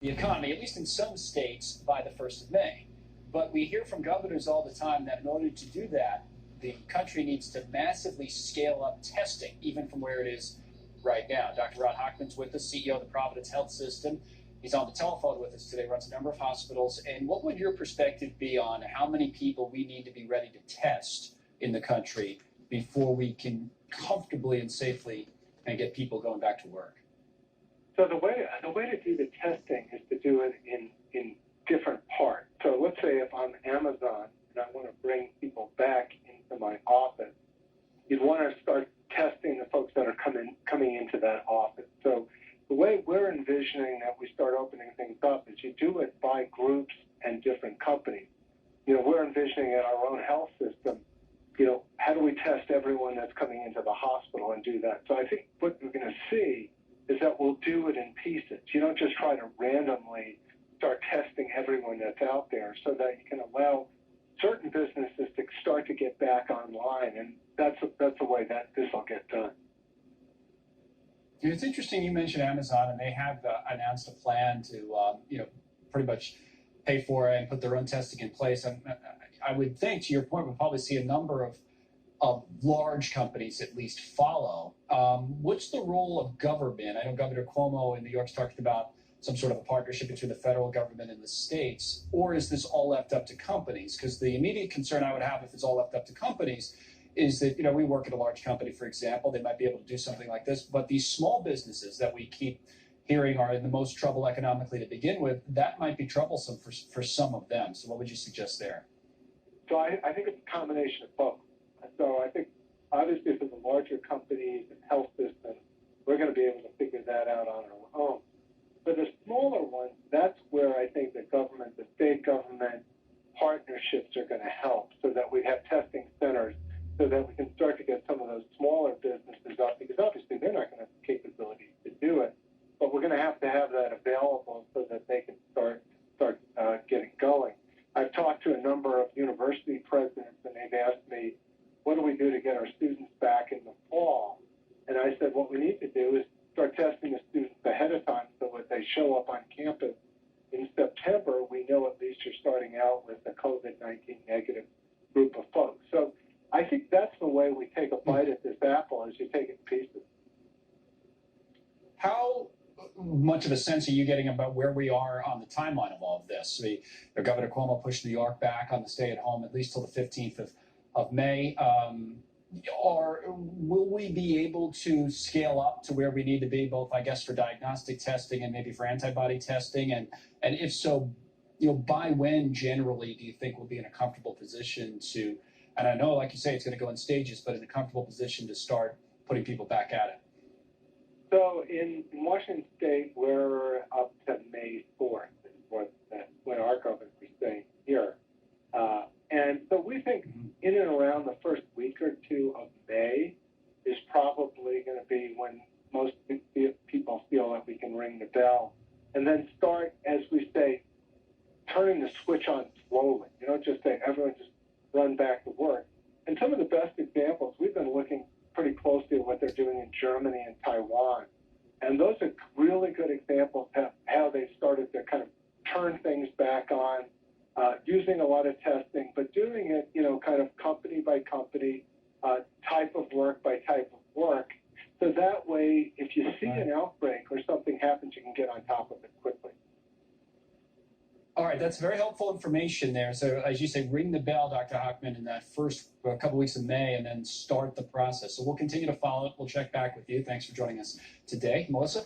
the economy, at least in some states, by the 1st of May. But we hear from governors all the time that in order to do that, the country needs to massively scale up testing, even from where it is right now. Dr. Rod Hochman's with us, CEO of the Providence Health System. He's on the telephone with us today, runs a number of hospitals. And what would your perspective be on how many people we need to be ready to test in the country before we can comfortably and safely get people going back to work? So the way to do the testing is to do it in different parts. So let's say if I'm Amazon and I want to bring people back into my office, you'd want to start testing the folks that are coming into that office. So the way we're envisioning that we start opening things up is you do it by groups and different companies. We're envisioning at our own health system, how do we test everyone that's coming into the hospital and do that? So I think what we're going to see is that we'll do it in pieces. You don't just try to randomly start testing everyone that's out there, so that you can allow certain businesses to start to get back online, and that's the way that this will get done. It's interesting you mentioned Amazon, and they have announced a plan to, pretty much pay for it and put their own testing in place. And I would think, to your point, we'll probably see a number of large companies at least follow. What's the role of government? I know Governor Cuomo in New York's talked about some sort of a partnership between the federal government and the states, or is this all left up to companies? Because the immediate concern I would have if it's all left up to companies is that, we work at a large company, for example, they might be able to do something like this, but these small businesses that we keep hearing are in the most trouble economically to begin with, that might be troublesome for some of them. So what would you suggest there? So I think it's a combination of both. So I think, obviously, for the larger companies and health systems, we're going to be able to figure that out on our own. For the smaller ones, that's where I think the government, the state government partnerships are going to help, so that we have testing centers, so that we can start to get some of those smaller businesses up, because obviously they're not going to have the capability to do it, but we're going to have that available so that they can start getting going. I've talked to a number of university presidents, and they've asked me, what do we do to get our students back in the fall? And I said, what we need to do is start testing the students ahead of time, so when they show up on campus in September, we know at least you're starting out with a COVID-19 negative group of folks. So I think that's the way we take a bite at this apple, is you take it in pieces. How much of a sense are you getting about where we are on the timeline of all of this? Governor Cuomo pushed New York back on the stay-at-home at least till the 15th of May. Will we be able to scale up to where we need to be, both, I guess, for diagnostic testing and maybe for antibody testing? And if so, by when generally do you think we'll be in a comfortable position to, and I know, like you say, it's going to go in stages, but in a comfortable position to start putting people back at it? So in Washington State, we're up to May 4th, is when our governor is saying here. And so we think in and around the first week or two of May is probably going to be when most people feel that we can ring the bell, and then start, as we say, turning the switch on slowly. You don't just say everyone just run back to work. And some of the best examples, we've been looking pretty closely at what they're doing in Germany and Taiwan. And those are really good examples of how they started to kind of turn things back on, using a lot of testing, but doing it, kind of company by company, type of work by type of work. So that way, if you see an outbreak or something happens, you can get on top of it quickly. All right, that's very helpful information there. So as you say, ring the bell, Dr. Hochman, in that first couple weeks of May, and then start the process. So we'll continue to follow it. We'll check back with you. Thanks for joining us today. Melissa?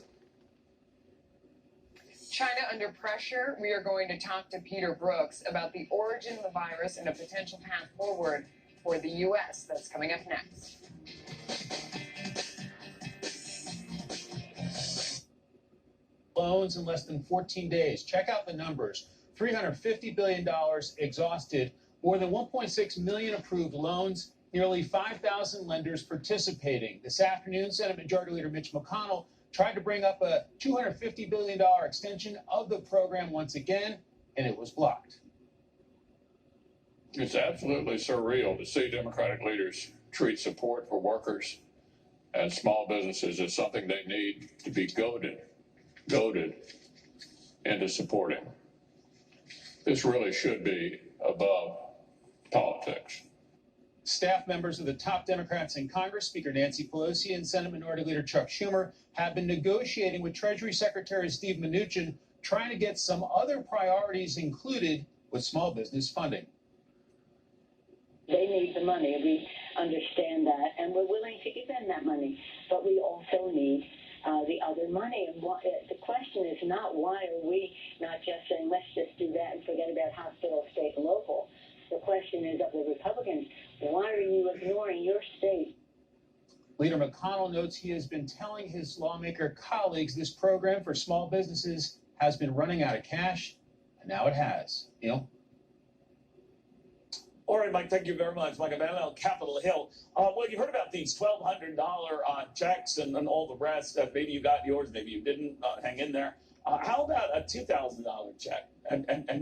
China under pressure. We are going to talk to Peter Brooks about the origin of the virus and a potential path forward for the U.S. That's coming up next. Loans in less than 14 days. Check out the numbers. $350 billion exhausted, more than 1.6 million approved loans, nearly 5,000 lenders participating. This afternoon, Senate Majority Leader Mitch McConnell tried to bring up a $250 billion extension of the program once again, and it was blocked. It's absolutely surreal to see Democratic leaders treat support for workers and small businesses as something they need to be goaded into supporting. This really should be above politics. Staff members of the top Democrats in Congress, Speaker Nancy Pelosi and Senate Minority Leader Chuck Schumer, have been negotiating with Treasury Secretary Steve Mnuchin, trying to get some other priorities included with small business funding. They need the money. We understand that, and we're willing to give them that money. But we also need the other money. And the question is not why are we not just saying, let's just do that and forget about hospital, state, and local. The question is of the Republicans, why are you ignoring your state? Leader McConnell notes he has been telling his lawmaker colleagues this program for small businesses has been running out of cash, and now it has. Neil? All right, Mike, thank you very much. Mike Abella on Capitol Hill. Well, you heard about these $1,200 checks and all the rest. Maybe you got yours, maybe you didn't. Hang in there. How about a $2,000 check? And